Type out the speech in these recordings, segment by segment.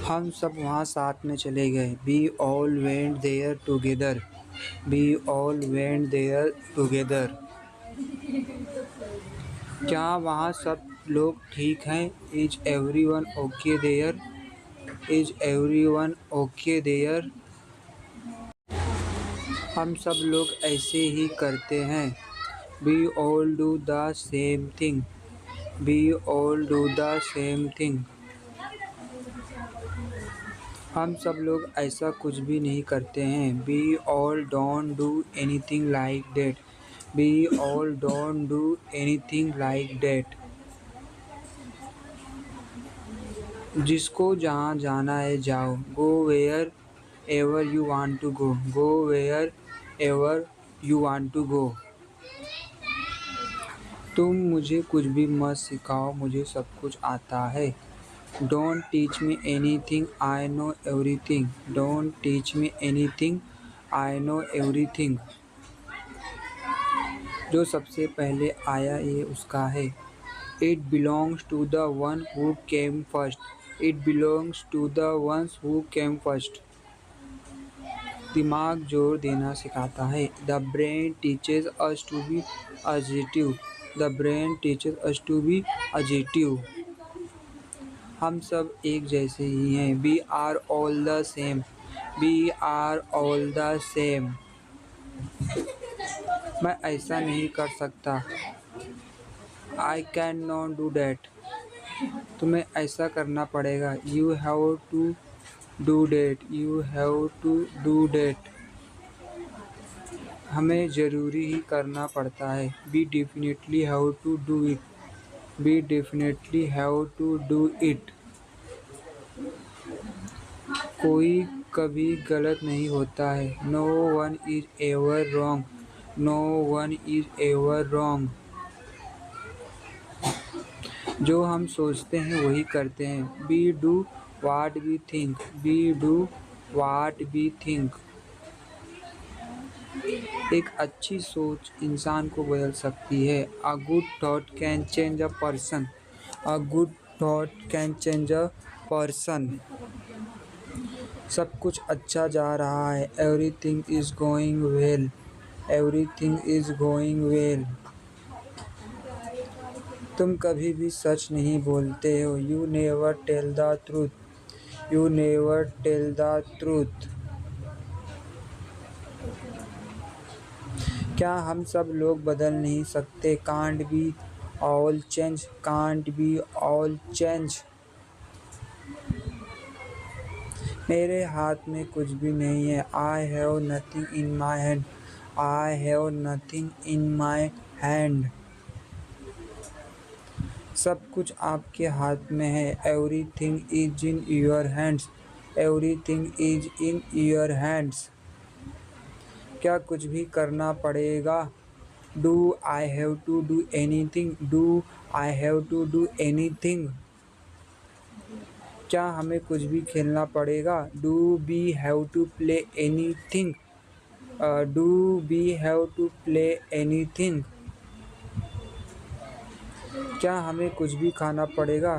हम सब वहाँ साथ में चले गए। We all went there together. We all went there together. क्या वहाँ सब लोग ठीक हैं? Is everyone okay there? Is everyone okay there? हम सब लोग ऐसे ही करते हैं। We all do the same thing. We all do the same thing. हम सब लोग ऐसा कुछ भी नहीं करते हैं। We all don't do anything like that. We all don't do anything like that. जिसको जहाँ जाना है जाओ। Go wherever you want to go. Go wherever you want to go. तुम मुझे कुछ भी मत सिखाओ, मुझे सब कुछ आता है। Don't teach me anything, I know everything. Don't teach me anything, I know everything. जो सबसे पहले आया ये उसका है। It belongs to the one who came first. It belongs to the ones who came first. दिमाग जोर देना सिखाता है। The brain teaches us to be assertive. The brain teaches us to be assertive. हम सब एक जैसे ही हैं। We are all the same. We are all the same. मैं ऐसा नहीं कर सकता। I cannot do that. तुम्हें ऐसा करना पड़ेगा। You have to do that. You have to do that. हमें ज़रूरी ही करना पड़ता है। We definitely have to do it. We definitely have to do it. कोई कभी गलत नहीं होता है। No one is ever wrong. No one is ever wrong. जो हम सोचते हैं वही करते हैं। We do what we think. We do what we think. एक अच्छी सोच इंसान को बदल सकती है। A good thought can change a person. A good thought can change a person. सब कुछ अच्छा जा रहा है। Everything is going well. Everything is going well. तुम कभी भी सच नहीं बोलते हो। You never tell the truth. You never tell the truth. क्या हम सब लोग बदल नहीं सकते? Can't we all change? Can't we all change? मेरे हाथ में कुछ भी नहीं है। I have nothing in my hand. I have nothing in my hand. सब कुछ आपके हाथ में है। Everything is in your hands. Everything is in your hands. क्या कुछ भी करना पड़ेगा? Do I have to do anything? Do I have to do anything? क्या हमें कुछ भी खेलना पड़ेगा? Do we have to play anything? Do we have to play anything? क्या हमें कुछ भी खाना पड़ेगा?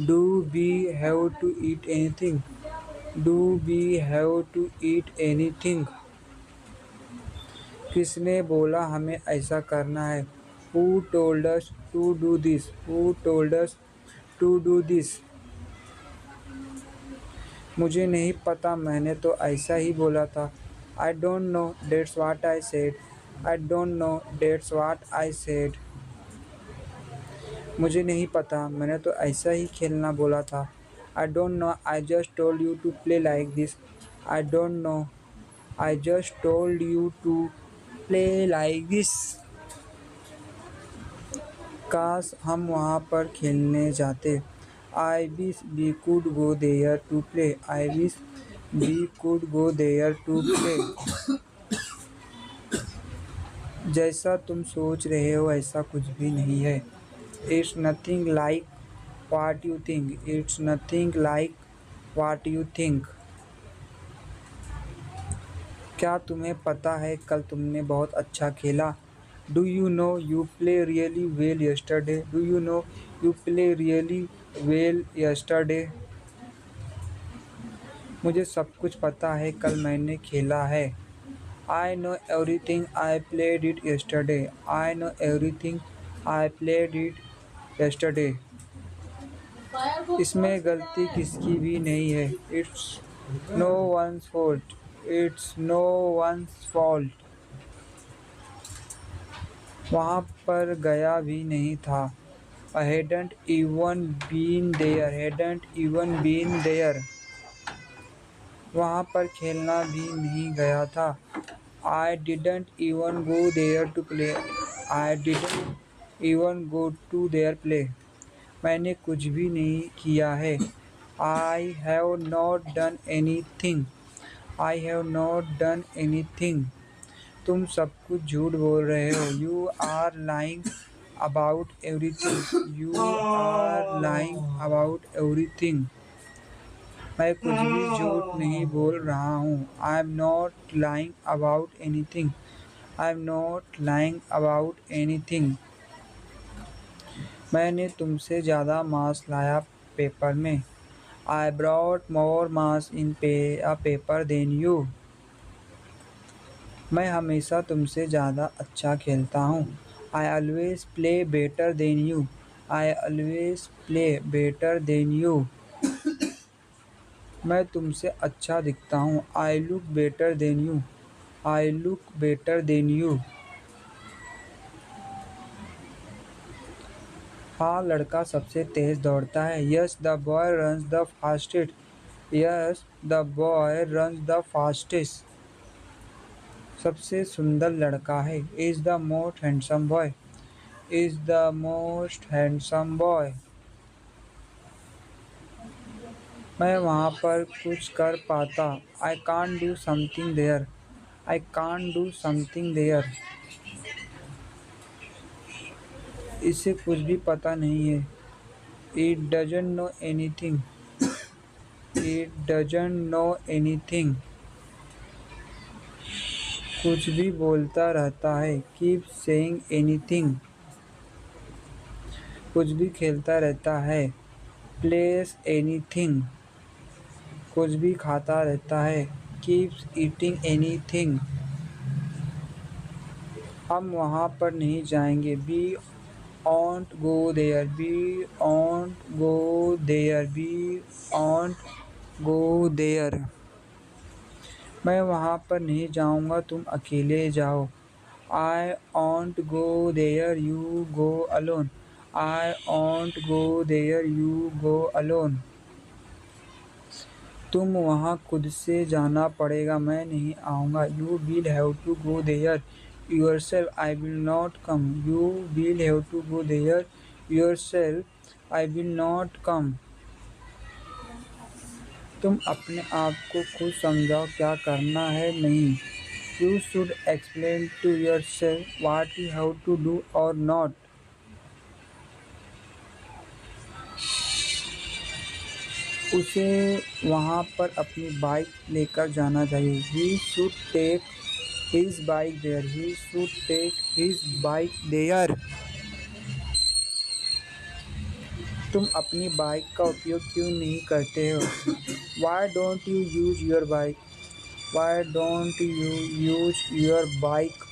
Do we have to eat anything? Do we have to eat anything? किसने बोला हमें ऐसा करना है? Who told us to do this? Who told us to do this? मुझे नहीं पता, मैंने तो ऐसा ही बोला था। I don't know, that's what I said. I don't know, that's what I said. मुझे नहीं पता, मैंने तो ऐसा ही खेलना बोला था। I don't know, I just told you to play like this. I don't know, I just told you to play like this. काश हम वहाँ पर खेलने जाते। I wish we could go there to play. I wish we could go there to play. जैसा तुम सोच रहे हो ऐसा कुछ भी नहीं है। It's nothing like what you think. It's nothing like what you think. क्या तुम्हें पता है कल तुमने बहुत अच्छा खेला? Do you know you play really well yesterday? Do you know you play really well yesterday? मुझे सब कुछ पता है, कल मैंने खेला है। I know everything, I played it yesterday. I know everything, I played it yesterday. इसमें गलती किसकी भी नहीं है। It's no one's fault. It's no one's fault. वहाँ पर गया भी नहीं था। I hadn't even been there. Hadn't even been there. वहाँ पर खेलना भी नहीं गया था। I didn't even go there to play. I didn't even go to their play. मैंने कुछ भी नहीं किया है। I have not done anything. I have not done anything. तुम सब कुछ झूठ बोल रहे हो। You are lying about everything. You are lying about everything. मैं कुछ भी झूठ नहीं बोल रहा हूँ। I am not lying about anything. I am not lying about anything. मैंने तुमसे ज़्यादा मांस लाया पेपर में। I brought more mass in a paper than you. मैं हमेशा तुमसे ज़्यादा अच्छा खेलता हूँ। I always play better than you. I always play better than you. मैं तुमसे अच्छा दिखता हूँ। I look better than you. I look better than you. हाँ, लड़का सबसे तेज दौड़ता है। Yes, the boy runs the fastest. Yes, the boy runs the fastest. सबसे सुंदर लड़का है। Is the most handsome boy. Is the most handsome boy. मैं वहाँ पर कुछ कर पाता। I can't do something there. I can't do something there. इसे कुछ भी पता नहीं है। It doesn't know anything. It doesn't know anything. कुछ भी बोलता रहता है। Keep saying anything. कुछ भी खेलता रहता है। Plays anything. कुछ भी खाता रहता है। Keeps eating anything. हम वहाँ पर नहीं जाएंगे। We won't go there. We won't go there. We won't go there. मैं वहाँ पर नहीं जाऊँगा, तुम अकेले जाओ। I won't go there. You go alone. I won't go there. You go alone. तुम वहाँ खुद से जाना पड़ेगा, मैं नहीं आऊँगा। You will have to go there yourself. I will not come. You will have to go there yourself. I will not come. तुम अपने आप को खुद समझाओ क्या करना है नहीं। You should explain to yourself what you have to do or not. उसे वहाँ पर अपनी बाइक लेकर जाना चाहिए। He should take his bike there. He should take his bike there. तुम अपनी बाइक का उपयोग क्यों नहीं करते हो? Why don't you use your bike? Why don't you use your bike?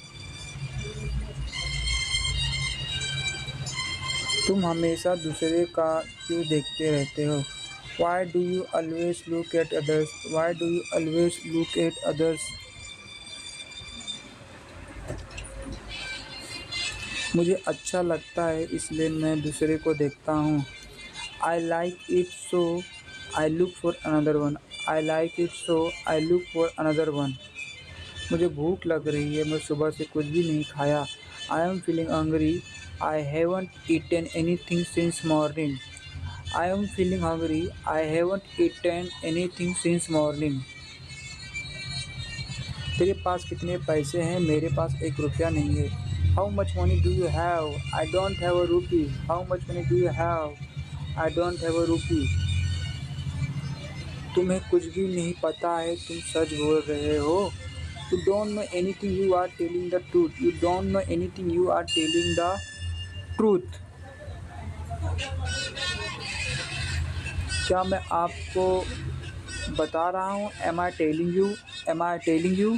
तुम हमेशा दूसरे का क्यों देखते रहते हो? Why do you always look at others? Why do you always look at others? मुझे अच्छा लगता है इसलिए मैं दूसरे को देखता हूँ। I like it so I look for another one. I like it so I look for another one. मुझे भूख लग रही है, मैं सुबह से कुछ भी नहीं खाया। I am feeling hungry. I haven't eaten anything since morning. I am feeling hungry. I haven't eaten anything since morning. तेरे पास कितने पैसे हैं? मेरे पास 1 रुपया नहीं है। How much money do you have? I don't have a rupee. How much money do you have? I don't have a rupee. तुम्हें कुछ भी नहीं पता है, तुम सच बोल रहे हो। You don't know anything. You are telling the truth. You don't know anything. You are telling the truth. क्या मैं आपको बता रहा हूँ, am I telling you, am I telling you.